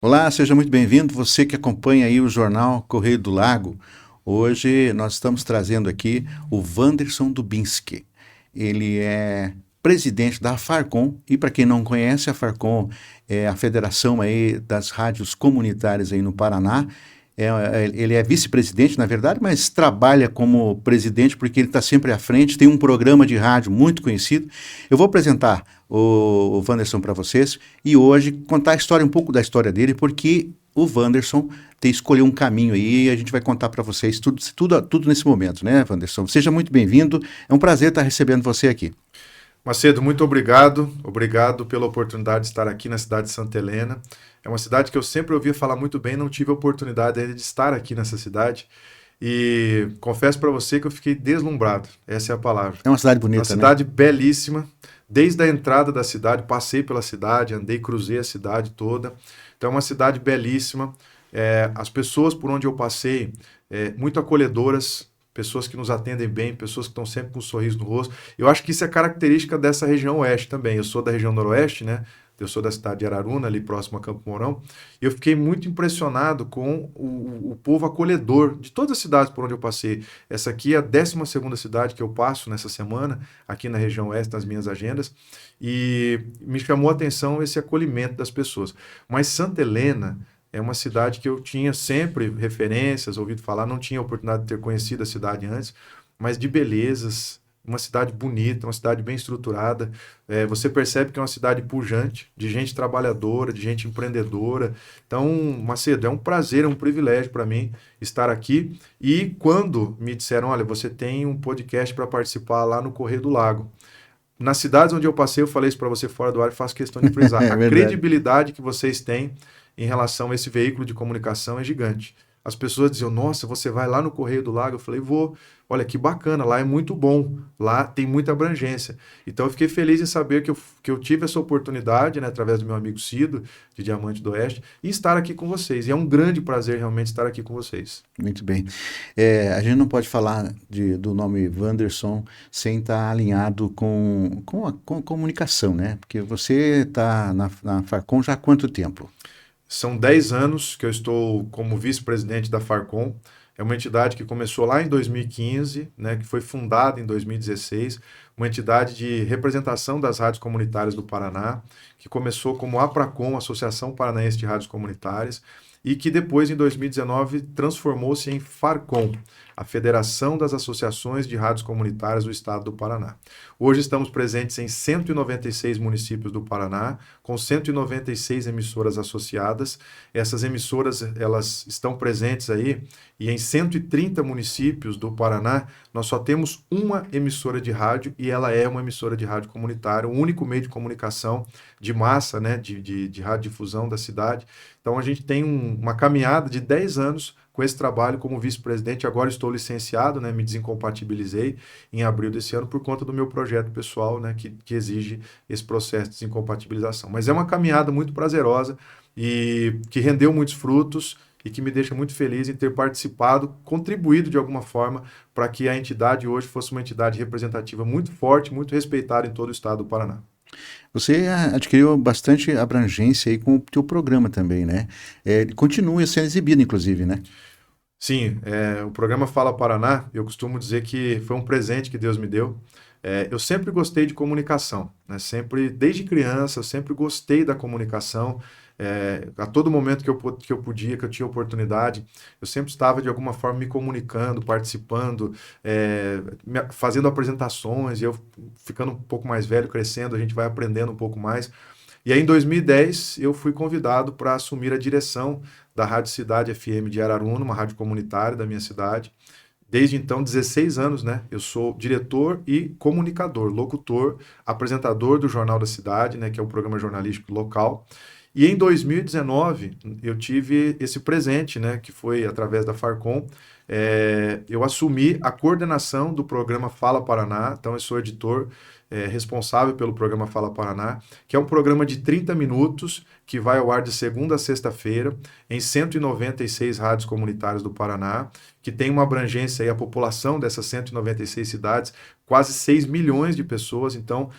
Olá, seja muito bem-vindo. Você que acompanha aí o jornal Correio do Lago. Hoje nós estamos trazendo aqui o Wanderson Dubinski. Ele é presidente da Farcom e, para quem não conhece, a Farcom é a federação aí das rádios comunitárias aí no Paraná. Ele é vice-presidente, na verdade, mas trabalha como presidente porque ele está sempre à frente. Tem um programa de rádio muito conhecido. Eu vou apresentar o Wanderson para vocês e hoje contar a história, um pouco da história dele, porque o Wanderson tem escolhido um caminho aí e a gente vai contar para vocês tudo nesse momento, né, Wanderson? Seja muito bem-vindo. É um prazer estar recebendo você aqui. Macedo, muito obrigado. Obrigado pela oportunidade de estar aqui na cidade de Santa Helena. É uma cidade que eu sempre ouvi falar muito bem, não tive a oportunidade ainda de estar aqui nessa cidade. E confesso para você que eu fiquei deslumbrado, essa é a palavra. É uma cidade Uma bonita, né? cidade belíssima. Desde a entrada da cidade, passei pela cidade, andei, cruzei a cidade toda. Então é uma cidade belíssima. As pessoas por onde eu passei, muito acolhedoras, pessoas que nos atendem bem, pessoas que estão sempre com um sorriso no rosto. Eu acho que isso é característica dessa região oeste também. Eu sou da região noroeste, né? Eu sou da cidade de Araruna, ali próximo a Campo Mourão, e eu fiquei muito impressionado com o povo acolhedor de todas as cidades por onde eu passei. Essa aqui é a 12ª cidade que eu passo nessa semana, aqui na região oeste, nas minhas agendas, e me chamou a atenção esse acolhimento das pessoas. Mas Santa Helena é uma cidade que eu tinha sempre referências, ouvido falar, não tinha a oportunidade de ter conhecido a cidade antes, mas de belezas, uma cidade bonita, uma cidade bem estruturada. Você percebe que é uma cidade pujante, de gente trabalhadora, de gente empreendedora. Então, Macedo, é um prazer, é um privilégio para mim estar aqui. E quando me disseram, olha, você tem um podcast para participar lá no Correio do Lago. Nas cidades onde eu passei, eu falei isso para você fora do ar e faço questão de frisar. É A verdade. credibilidade que vocês têm em relação a esse veículo de comunicação é gigante. As pessoas diziam, nossa, você vai lá no Correio do Lago? Eu falei, vou. Olha, que bacana, lá é muito bom, lá tem muita abrangência. Então eu fiquei feliz em saber que eu tive essa oportunidade, né, através do meu amigo Cido, de Diamante do Oeste, e estar aqui com vocês. E é um grande prazer realmente estar aqui com vocês. Muito bem. A gente não pode falar do nome Wanderson sem estar alinhado com a comunicação, né? Porque você está na Farcom já há quanto tempo? São 10 anos que eu estou como vice-presidente da Farcom. É uma entidade que começou lá em 2015, né, que foi fundada em 2016, uma entidade de representação das rádios comunitárias do Paraná, que começou como APRACOM, Associação Paranaense de Rádios Comunitárias, e que depois, em 2019, transformou-se em Farcom, a Federação das Associações de Rádios Comunitárias do Estado do Paraná. Hoje estamos presentes em 196 municípios do Paraná, com 196 emissoras associadas. Essas emissoras, elas estão presentes aí, e em 130 municípios do Paraná, nós só temos uma emissora de rádio, e ela é uma emissora de rádio comunitária, o único meio de comunicação de massa, né, de radiodifusão da cidade. Então a gente tem uma caminhada de 10 anos com esse trabalho como vice-presidente. Agora estou licenciado, né, me desincompatibilizei em abril desse ano por conta do meu projeto pessoal, né, que exige esse processo de desincompatibilização. Mas é uma caminhada muito prazerosa e que rendeu muitos frutos e que me deixa muito feliz em ter participado, contribuído de alguma forma para que a entidade hoje fosse uma entidade representativa muito forte, muito respeitada em todo o estado do Paraná. Você adquiriu bastante abrangência aí com o teu programa também, né? Ele continua sendo exibido, inclusive, né? Sim, o programa Fala Paraná, eu costumo dizer que foi um presente que Deus me deu. Eu sempre gostei de comunicação, né? Sempre, desde criança, eu sempre gostei da comunicação. A todo momento que eu podia, que eu tinha oportunidade, eu sempre estava de alguma forma me comunicando, participando, fazendo apresentações, e eu ficando um pouco mais velho, crescendo, a gente vai aprendendo um pouco mais. E aí, em 2010, eu fui convidado para assumir a direção da Rádio Cidade FM de Araruna, uma rádio comunitária da minha cidade. Desde então, 16 anos, né? Eu sou diretor e comunicador, locutor, apresentador do Jornal da Cidade, né? Que é um programa jornalístico local. E em 2019, eu tive esse presente, né? Que foi através da Farcom. Eu assumi a coordenação do programa Fala Paraná. Então, eu sou editor responsável pelo programa Fala Paraná, que é um programa de 30 minutos que vai ao ar de segunda a sexta-feira em 196 rádios comunitárias do Paraná, que tem uma abrangência aí, a população dessas 196 cidades, quase 6 milhões de pessoas. Então,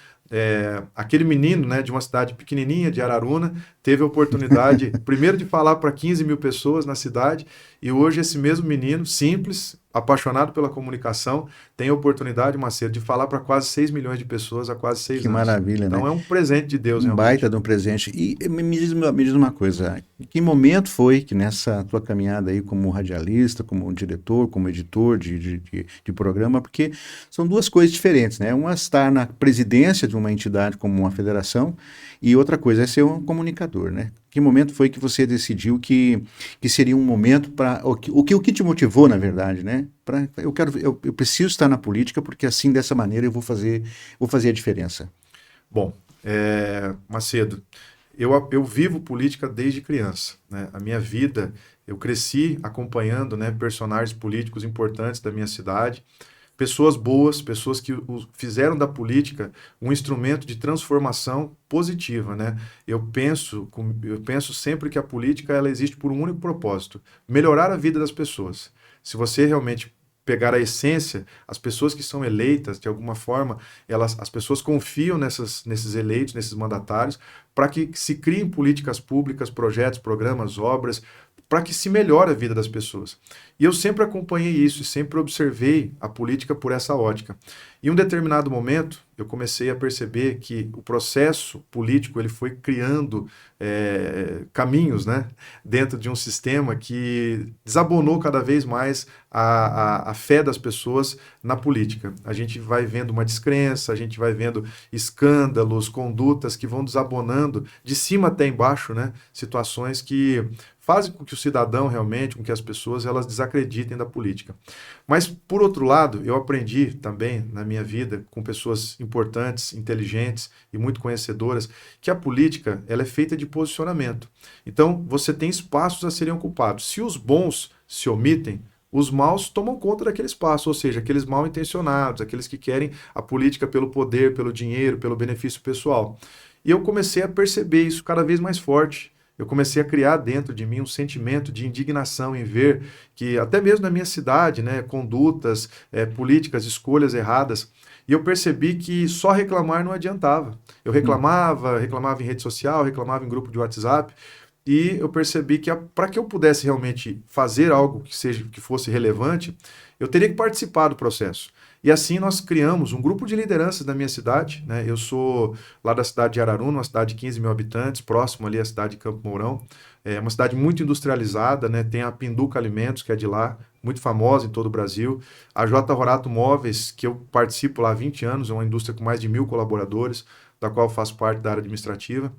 aquele menino, né, de uma cidade pequenininha, de Araruna, teve a oportunidade, primeiro, de falar para 15 mil pessoas na cidade, e hoje esse mesmo menino, simples, apaixonado pela comunicação, tem a oportunidade, Macedo, de falar para quase 6 milhões de pessoas há quase 6 Que anos. maravilha, né? Então é um presente de Deus, Um realmente. baita de um presente. E me diz uma coisa, em que momento foi que nessa tua caminhada aí como radialista, como diretor, como editor de programa, porque são duas coisas diferentes, né? Uma é estar na presidência de uma entidade como uma federação e outra coisa é ser um comunicador, né? Que momento foi que você decidiu que seria um momento para... O que te motivou, na verdade, né? Eu preciso estar na política porque assim, dessa maneira, eu vou fazer a diferença. Bom, Macedo, eu vivo política desde criança, né? A minha vida, eu cresci acompanhando, né, personagens políticos importantes da minha cidade, pessoas boas, pessoas que fizeram da política um instrumento de transformação positiva, né? Eu penso sempre que a política ela existe por um único propósito: melhorar a vida das pessoas. Se você realmente pegar a essência, as pessoas que são eleitas, de alguma forma, as pessoas confiam nesses eleitos, nesses mandatários, para que se criem políticas públicas, projetos, programas, obras, para que se melhore a vida das pessoas. E eu sempre acompanhei isso e sempre observei a política por essa ótica. Em um determinado momento, eu comecei a perceber que o processo político ele foi criando caminhos, né, dentro de um sistema que desabonou cada vez mais a fé das pessoas na política. A gente vai vendo uma descrença, a gente vai vendo escândalos, condutas que vão desabonando de cima até embaixo, né, situações que fazem com que o cidadão realmente, com que as pessoas elas desacreditem da política. Mas, por outro lado, eu aprendi também na minha vida, com pessoas importantes, inteligentes e muito conhecedoras, que a política ela é feita de posicionamento. Então, você tem espaços a serem ocupados. Se os bons se omitem, os maus tomam conta daquele espaço, ou seja, aqueles mal intencionados, aqueles que querem a política pelo poder, pelo dinheiro, pelo benefício pessoal. E eu comecei a perceber isso cada vez mais forte. Eu comecei a criar dentro de mim um sentimento de indignação em ver que, até mesmo na minha cidade, né, condutas, políticas, escolhas erradas, e eu percebi que só reclamar não adiantava. Eu reclamava em rede social, reclamava em grupo de WhatsApp, e eu percebi que para que eu pudesse realmente fazer algo que fosse relevante, eu teria que participar do processo. E assim nós criamos um grupo de lideranças da minha cidade, né? Eu sou lá da cidade de Araruna, uma cidade de 15 mil habitantes, próximo ali à cidade de Campo Mourão. É uma cidade muito industrializada, né? Tem a Pinduca Alimentos, que é de lá, muito famosa em todo o Brasil. A J. Rorato Móveis, que eu participo lá há 20 anos, é uma indústria com mais de 1.000 colaboradores, da qual eu faço parte da área administrativa.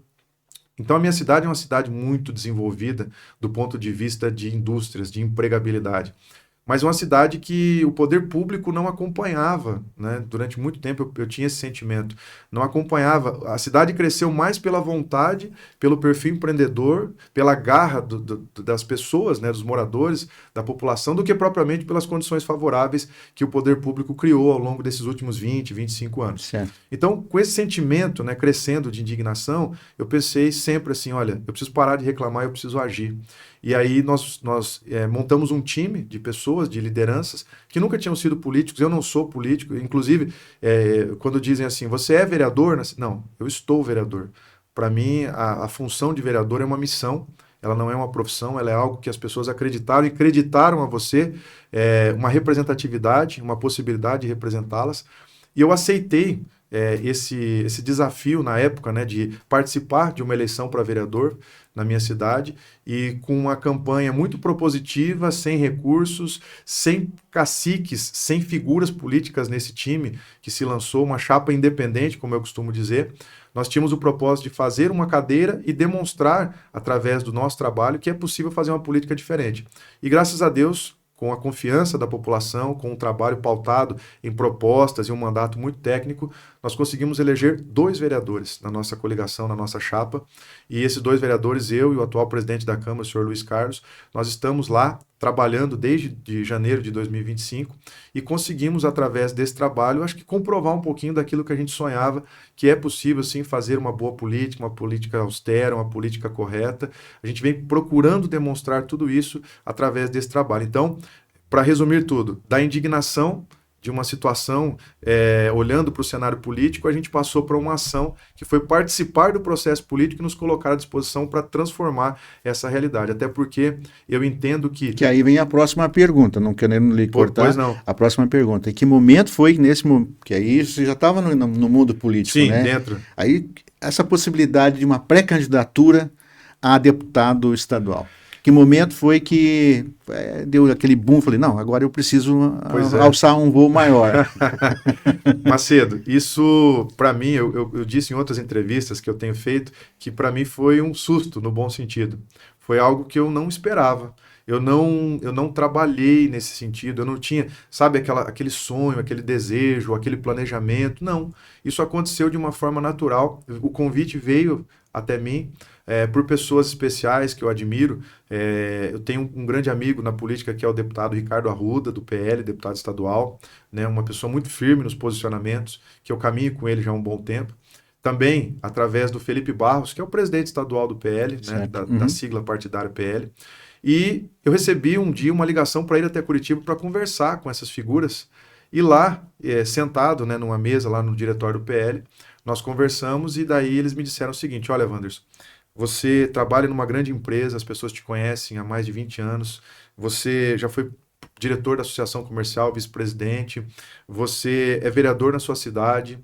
Então, a minha cidade é uma cidade muito desenvolvida do ponto de vista de indústrias, de empregabilidade. Mas uma cidade que o poder público não acompanhava, né? Durante muito tempo eu tinha esse sentimento. Não acompanhava. A cidade cresceu mais pela vontade, pelo perfil empreendedor, pela garra das pessoas, né? Dos moradores, da população, do que propriamente pelas condições favoráveis que o poder público criou ao longo desses últimos 20, 25 anos. Certo. Então, com esse sentimento, né, crescendo de indignação, eu pensei sempre assim, olha, eu preciso parar de reclamar, eu preciso agir. E aí nós montamos um time de pessoas, de lideranças, que nunca tinham sido políticos. Eu não sou político. Inclusive, quando dizem assim, você é vereador? Não, eu estou vereador. Para mim, a função de vereador é uma missão. Ela não é uma profissão, ela é algo que as pessoas acreditaram e acreditaram a você, uma representatividade, uma possibilidade de representá-las. E eu aceitei esse desafio na época, né, de participar de uma eleição para vereador na minha cidade e com uma campanha muito propositiva, sem recursos, sem caciques, sem figuras políticas nesse time que se lançou, uma chapa independente, como eu costumo dizer. Nós tínhamos o propósito de fazer uma cadeira e demonstrar, através do nosso trabalho, que é possível fazer uma política diferente. E graças a Deus, com a confiança da população, com um trabalho pautado em propostas e um mandato muito técnico, nós conseguimos eleger 2 vereadores na nossa coligação, na nossa chapa. E esses 2 vereadores, eu e o atual presidente da Câmara, o senhor Luiz Carlos, nós estamos lá trabalhando desde janeiro de 2025 e conseguimos, através desse trabalho, acho que comprovar um pouquinho daquilo que a gente sonhava, que é possível, sim, fazer uma boa política, uma política austera, uma política correta. A gente vem procurando demonstrar tudo isso através desse trabalho. Então, para resumir tudo, da indignação de uma situação, olhando para o cenário político, a gente passou para uma ação que foi participar do processo político e nos colocar à disposição para transformar essa realidade. Até porque eu entendo que... Que aí vem a próxima pergunta, não querendo lhe cortar. Pois não. A próxima pergunta. Em que momento foi nesse momento? Que aí você já estava no mundo político, Sim, né? dentro. Aí essa possibilidade de uma pré-candidatura a deputado estadual. Que momento foi que deu aquele boom? Falei, não, agora eu preciso alçar um voo maior. Macedo, isso para mim, eu disse em outras entrevistas que eu tenho feito, que para mim foi um susto, no bom sentido. Foi algo que eu não esperava. Eu não trabalhei nesse sentido, eu não tinha, sabe, aquele sonho, aquele desejo, aquele planejamento. Não, isso aconteceu de uma forma natural. O convite veio até mim por pessoas especiais que eu admiro. Eu tenho um grande amigo na política que é o deputado Ricardo Arruda, do PL, deputado estadual, né, uma pessoa muito firme nos posicionamentos, que eu caminho com ele já há um bom tempo. Também através do Felipe Barros, que é o presidente estadual do PL, né, da sigla partidária PL. E eu recebi um dia uma ligação para ir até Curitiba para conversar com essas figuras. E lá, sentado, né, numa mesa lá no diretório do PL, nós conversamos e daí eles me disseram o seguinte: olha, Wanderson, você trabalha numa grande empresa, as pessoas te conhecem há mais de 20 anos, você já foi diretor da Associação Comercial, vice-presidente, você é vereador na sua cidade,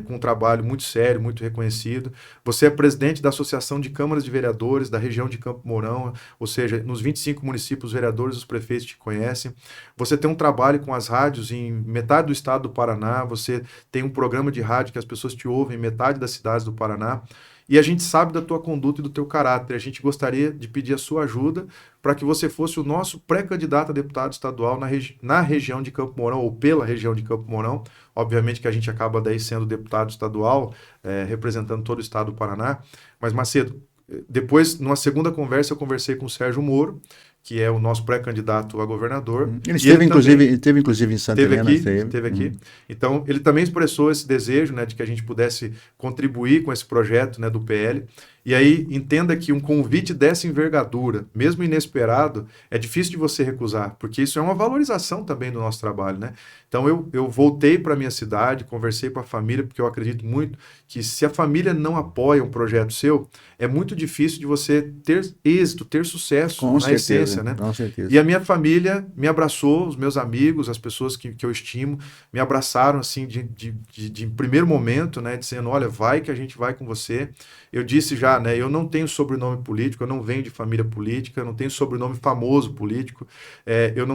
com um trabalho muito sério, muito reconhecido. Você é presidente da Associação de Câmaras de Vereadores da região de Campo Mourão, ou seja, nos 25 municípios, os vereadores e os prefeitos te conhecem. Você tem um trabalho com as rádios em metade do estado do Paraná, você tem um programa de rádio que as pessoas te ouvem em metade das cidades do Paraná. E a gente sabe da tua conduta e do teu caráter. A gente gostaria de pedir a sua ajuda para que você fosse o nosso pré-candidato a deputado estadual na região de Campo Mourão, ou pela região de Campo Mourão. Obviamente que a gente acaba daí sendo deputado estadual, representando todo o estado do Paraná. Mas, Macedo, depois, numa segunda conversa, eu conversei com o Sérgio Moro, que é o nosso pré-candidato a governador. Ele esteve, inclusive, em Santa Helena. Esteve aqui. Então, ele também expressou esse desejo, né, de que a gente pudesse contribuir com esse projeto, né, do PL. E aí, entenda que um convite dessa envergadura, mesmo inesperado, é difícil de você recusar, porque isso é uma valorização também do nosso trabalho, né? Então, eu voltei para a minha cidade, conversei com a família, porque eu acredito muito que se a família não apoia um projeto seu, é muito difícil de você ter êxito, ter sucesso na essência, né? Com certeza. E a minha família me abraçou, os meus amigos, as pessoas que eu estimo, me abraçaram, assim, de primeiro momento, né? Dizendo, olha, vai que a gente vai com você. Eu disse já, né, eu não tenho sobrenome político, eu não venho de família política, eu não tenho sobrenome famoso político, eu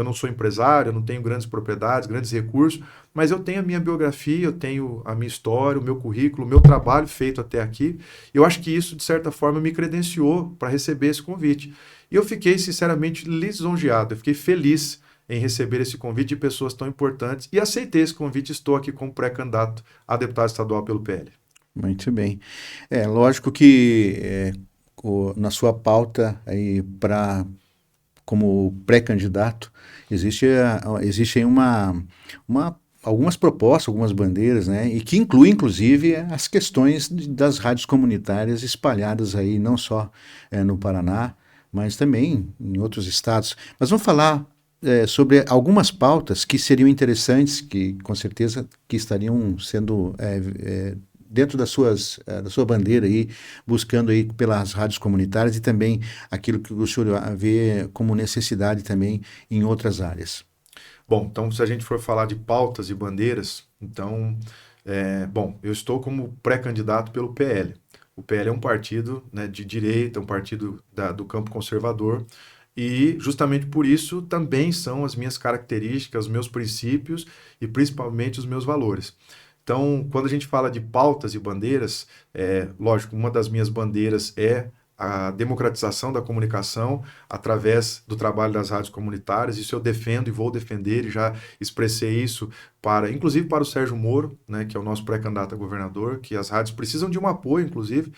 não sou empresário, eu não tenho grandes propriedades, grandes recursos, mas eu tenho a minha biografia, eu tenho a minha história, o meu currículo, o meu trabalho feito até aqui. Eu acho que isso, de certa forma, me credenciou para receber esse convite. E eu fiquei, sinceramente, lisonjeado, eu fiquei feliz em receber esse convite de pessoas tão importantes e aceitei esse convite, estou aqui como pré-candidato a deputado estadual pelo PL. Muito bem. Lógico que na sua pauta aí como pré-candidato existe aí algumas propostas, algumas bandeiras, né? E que inclui, inclusive, as questões das rádios comunitárias espalhadas aí, não só no Paraná, mas também em outros estados. Mas vamos falar sobre algumas pautas que seriam interessantes, que com certeza que estariam sendo dentro da sua bandeira aí, buscando aí pelas rádios comunitárias e também aquilo que o senhor vê como necessidade também em outras áreas. Bom, então se a gente for falar de pautas e bandeiras, então, eu estou como pré-candidato pelo PL. O PL é um partido, né, de direita, um partido do campo conservador, e justamente por isso também são as minhas características, os meus princípios e principalmente os meus valores. Então, quando a gente fala de pautas e bandeiras, lógico, uma das minhas bandeiras é a democratização da comunicação através do trabalho das rádios comunitárias. Isso eu defendo e vou defender, e já expressei isso inclusive para o Sérgio Moro, né, que é o nosso pré-candidato a governador, que as rádios precisam de um apoio, inclusive,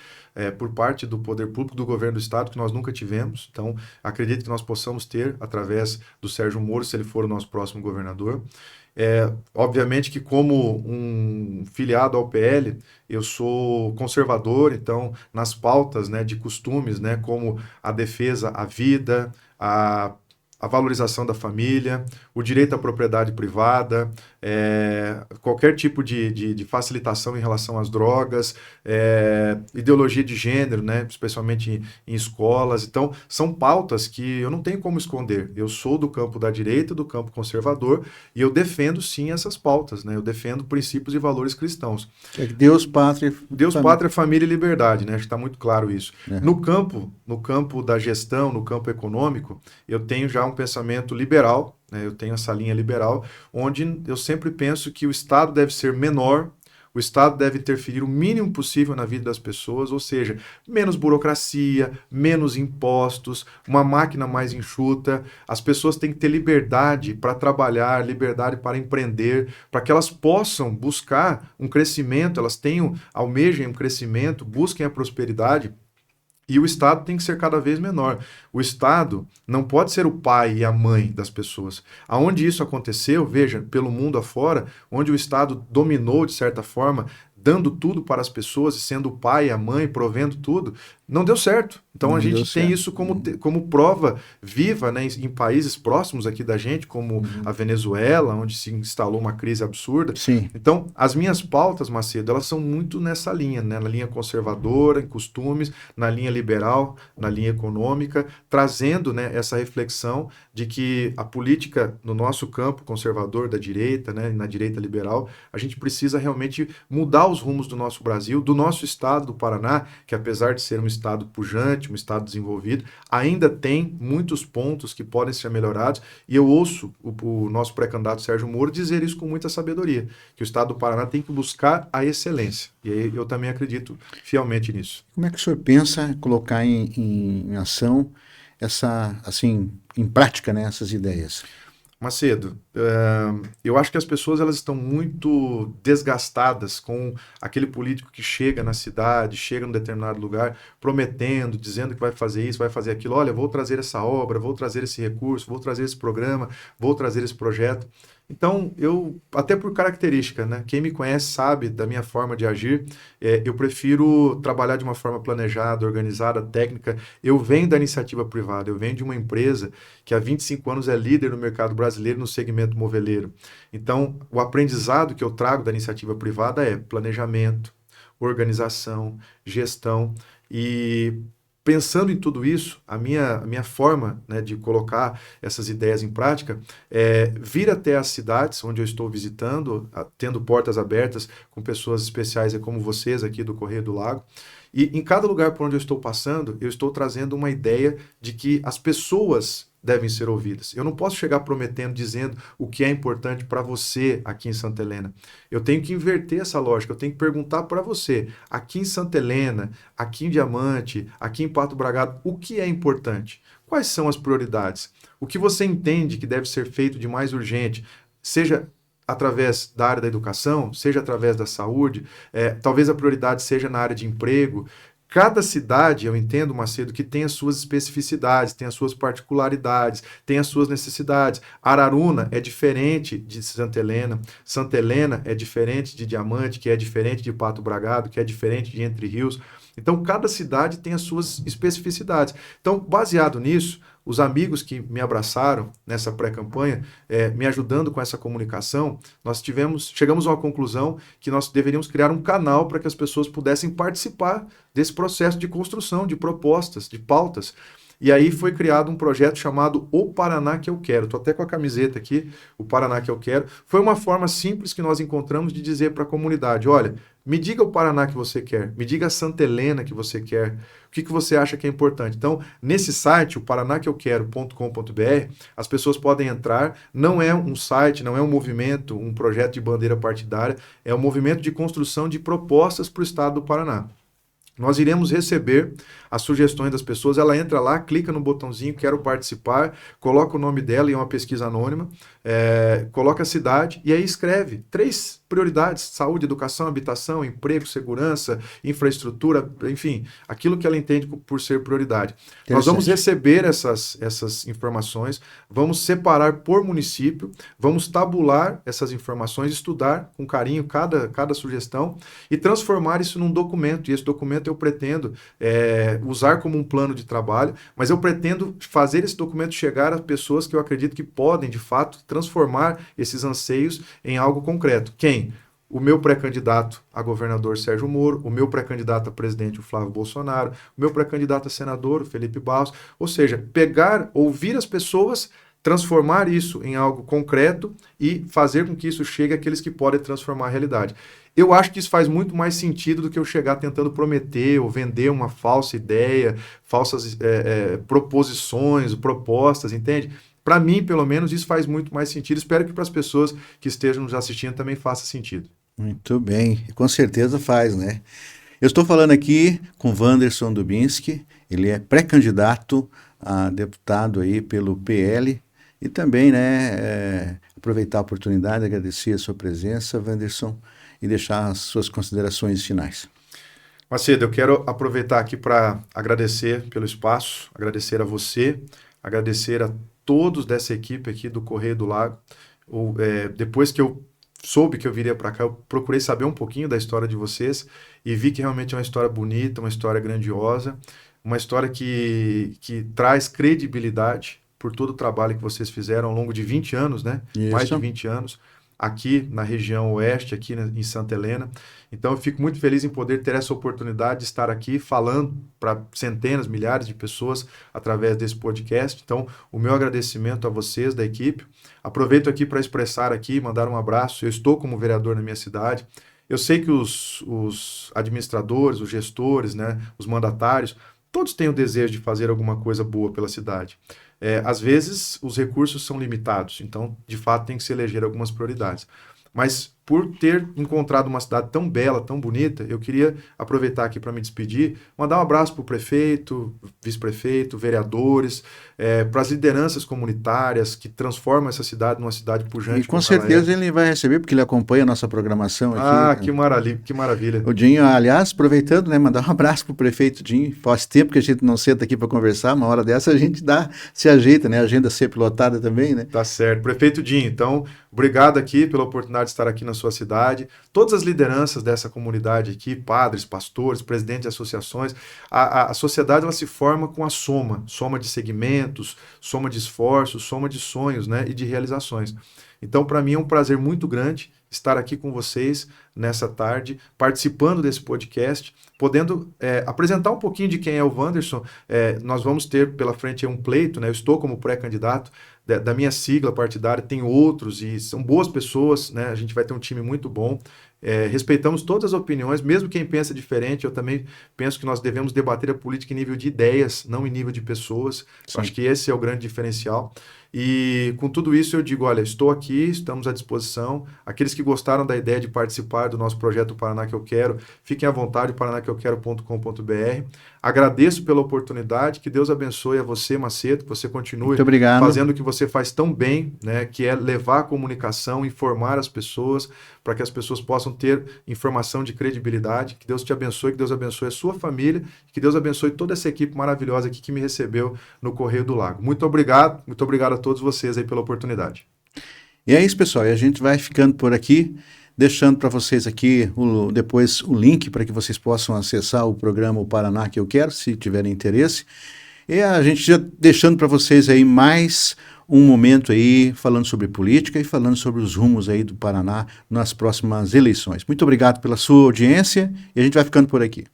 por parte do poder público do governo do estado, que nós nunca tivemos. Então, acredito que nós possamos ter através do Sérgio Moro, se ele for o nosso próximo governador. Obviamente que como um filiado ao PL, eu sou conservador, então nas pautas, né, de costumes, né, como a defesa à vida, a valorização da família, o direito à propriedade privada, qualquer tipo de facilitação em relação às drogas, ideologia de gênero, né, especialmente em escolas. Então, são pautas que eu não tenho como esconder. Eu sou do campo da direita, do campo conservador, e eu defendo, sim, essas pautas, né? Eu defendo princípios e valores cristãos. Deus, pátria... Deus, pátria, família e liberdade, né? Acho que está muito claro isso. É. No campo da gestão, no campo econômico, eu tenho já um pensamento liberal, né? Eu tenho essa linha liberal, onde eu sempre penso que o Estado deve ser menor, o Estado deve interferir o mínimo possível na vida das pessoas, ou seja, menos burocracia, menos impostos, uma máquina mais enxuta. As pessoas têm que ter liberdade para trabalhar, liberdade para empreender, para que elas possam buscar um crescimento, almejem um crescimento, busquem a prosperidade. E o Estado tem que ser cada vez menor. O Estado não pode ser o pai e a mãe das pessoas. Aonde isso aconteceu, veja, pelo mundo afora, onde o Estado dominou, de certa forma, dando tudo para as pessoas e sendo o pai e a mãe, provendo tudo, não deu certo. Então a gente tem isso como prova viva, né, em países próximos aqui da gente, como a Venezuela, onde se instalou uma crise absurda. Sim. Então, as minhas pautas, Macedo, elas são muito nessa linha, né, na linha conservadora, em costumes, na linha liberal, na linha econômica, trazendo, né, essa reflexão de que a política no nosso campo conservador da direita, né, na direita liberal, a gente precisa realmente mudar os rumos do nosso Brasil, do nosso estado do Paraná, que apesar de ser um estado pujante, um estado desenvolvido, ainda tem muitos pontos que podem ser melhorados, e eu ouço o nosso pré-candidato Sérgio Moro dizer isso com muita sabedoria, que o estado do Paraná tem que buscar a excelência, e aí eu também acredito fielmente nisso. Como é que o senhor pensa colocar em ação em prática, né, essas ideias? Macedo, eu acho que as pessoas elas estão muito desgastadas com aquele político que chega na cidade, chega num determinado lugar, prometendo, dizendo que vai fazer isso, vai fazer aquilo. Olha, vou trazer essa obra, vou trazer esse recurso, vou trazer esse programa, vou trazer esse projeto. Então, até por característica, né? Quem me conhece sabe da minha forma de agir, eu prefiro trabalhar de uma forma planejada, organizada, técnica. Eu venho da iniciativa privada, eu venho de uma empresa que há 25 anos é líder no mercado brasileiro no segmento moveleiro. Então, o aprendizado que eu trago da iniciativa privada é planejamento, organização, gestão e... Pensando em tudo isso, a minha forma, né, de colocar essas ideias em prática é vir até as cidades onde eu estou visitando, tendo portas abertas com pessoas especiais como vocês aqui do Correio do Lago. E em cada lugar por onde eu estou passando, eu estou trazendo uma ideia de que as pessoas devem ser ouvidas. Eu não posso chegar prometendo, dizendo o que é importante para você aqui em Santa Helena. Eu tenho que inverter essa lógica, eu tenho que perguntar para você, aqui em Santa Helena, aqui em Diamante, aqui em Pato Bragado, o que é importante? Quais são as prioridades? O que você entende que deve ser feito de mais urgente, seja através da área da educação, seja através da saúde, talvez a prioridade seja na área de emprego. Cada cidade, eu entendo, Macedo, que tem as suas especificidades, tem as suas particularidades, tem as suas necessidades. Araruna é diferente de Santa Helena é diferente de Diamante, que é diferente de Pato Bragado, que é diferente de Entre Rios. Então, cada cidade tem as suas especificidades. Então, baseado nisso, os amigos que me abraçaram nessa pré-campanha, me ajudando com essa comunicação, chegamos a uma conclusão que nós deveríamos criar um canal para que as pessoas pudessem participar desse processo de construção, de propostas, de pautas. E aí foi criado um projeto chamado O Paraná que eu quero. Estou até com a camiseta aqui, O Paraná que eu quero. Foi uma forma simples que nós encontramos de dizer para a comunidade, olha, me diga o Paraná que você quer, me diga a Santa Helena que você quer, o que você acha que é importante. Então, nesse site, o paranaqueuquero.com.br, as pessoas podem entrar, não é um site, não é um movimento, um projeto de bandeira partidária, é um movimento de construção de propostas para o estado do Paraná. Nós iremos receber as sugestões das pessoas, ela entra lá, clica no botãozinho, quero participar, coloca o nome dela e é uma pesquisa anônima, coloca a cidade e aí escreve 3 prioridades: saúde, educação, habitação, emprego, segurança, infraestrutura, enfim, aquilo que ela entende por ser prioridade. Nós vamos receber essas informações, vamos separar por município, vamos tabular essas informações, estudar com carinho cada sugestão e transformar isso num documento. E esse documento eu pretendo usar como um plano de trabalho, mas eu pretendo fazer esse documento chegar a pessoas que eu acredito que podem, de fato, transformar esses anseios em algo concreto. Quem? O meu pré-candidato a governador Sérgio Moro, o meu pré-candidato a presidente o Flávio Bolsonaro, o meu pré-candidato a senador o Felipe Barros. Ou seja, ouvir as pessoas, transformar isso em algo concreto e fazer com que isso chegue àqueles que podem transformar a realidade. Eu acho que isso faz muito mais sentido do que eu chegar tentando prometer ou vender uma falsa ideia, falsas proposições, propostas, entende? Para mim, pelo menos, isso faz muito mais sentido. Espero que para as pessoas que estejam nos assistindo também faça sentido. Muito bem, com certeza faz, né? Eu estou falando aqui com Wanderson Dubinsky, ele é pré-candidato a deputado aí pelo PL e também, né, aproveitar a oportunidade, agradecer a sua presença, Wanderson, e deixar as suas considerações finais. Macedo, eu quero aproveitar aqui para agradecer pelo espaço, agradecer a você, agradecer a todos dessa equipe aqui do Correio do Lago. Depois que eu soube que eu viria para cá, eu procurei saber um pouquinho da história de vocês e vi que realmente é uma história bonita, uma história grandiosa, uma história que traz credibilidade por todo o trabalho que vocês fizeram ao longo de 20 anos, né? Isso. Mais de 20 anos, aqui na região oeste, aqui em Santa Helena. Então eu fico muito feliz em poder ter essa oportunidade de estar aqui falando para centenas, milhares de pessoas através desse podcast. Então o meu agradecimento a vocês da equipe. Aproveito aqui para expressar aqui, mandar um abraço. Eu estou como vereador na minha cidade. Eu sei que os administradores, os gestores, né, os mandatários, todos têm o desejo de fazer alguma coisa boa pela cidade. Às vezes, os recursos são limitados, então, de fato, tem que se eleger algumas prioridades. Mas, por ter encontrado uma cidade tão bela, tão bonita, eu queria aproveitar aqui para me despedir, mandar um abraço para o prefeito, vice-prefeito, vereadores, para as lideranças comunitárias que transformam essa cidade numa cidade pujante. E com certeza ele vai receber, porque ele acompanha a nossa programação aqui. Que maravilha. O Dinho, aliás, aproveitando, né, mandar um abraço para o prefeito Dinho. Faz tempo que a gente não senta aqui para conversar, uma hora dessa a gente se ajeita, né? A agenda sempre lotada também, né? Tá certo. Prefeito Dinho, então, obrigado aqui pela oportunidade de estar aqui na sua cidade. Todas as lideranças dessa comunidade aqui, padres, pastores, presidentes de associações, a sociedade ela se forma com a soma de segmentos, soma de esforços, soma de sonhos, né, e de realizações. Então, para mim é um prazer muito grande estar aqui com vocês nessa tarde, participando desse podcast, podendo apresentar um pouquinho de quem é o Wanderson. Nós vamos ter pela frente um pleito, né? Eu estou como pré-candidato da minha sigla partidária, tem outros e são boas pessoas, né? A gente vai ter um time muito bom. Respeitamos todas as opiniões, mesmo quem pensa diferente. Eu também penso que nós devemos debater a política em nível de ideias, não em nível de pessoas. Acho que esse é o grande diferencial. E com tudo isso eu digo, olha, estou aqui, estamos à disposição. Aqueles que gostaram da ideia de participar do nosso projeto Paraná que eu quero, fiquem à vontade, paranaqueeuquero.com.br. Agradeço pela oportunidade, que Deus abençoe a você, Macedo, que você continue fazendo o que você faz tão bem, né, que é levar a comunicação, informar as pessoas, para que as pessoas possam ter informação de credibilidade. Que Deus te abençoe, que Deus abençoe a sua família, que Deus abençoe toda essa equipe maravilhosa aqui que me recebeu no Correio do Lago. Muito obrigado a todos vocês aí pela oportunidade. E é isso, pessoal, e a gente vai ficando por aqui, deixando para vocês aqui depois o link para que vocês possam acessar o programa O Paraná que eu quero, se tiverem interesse. E a gente já deixando para vocês aí mais um momento aí falando sobre política e falando sobre os rumos aí do Paraná nas próximas eleições. Muito obrigado pela sua audiência e a gente vai ficando por aqui.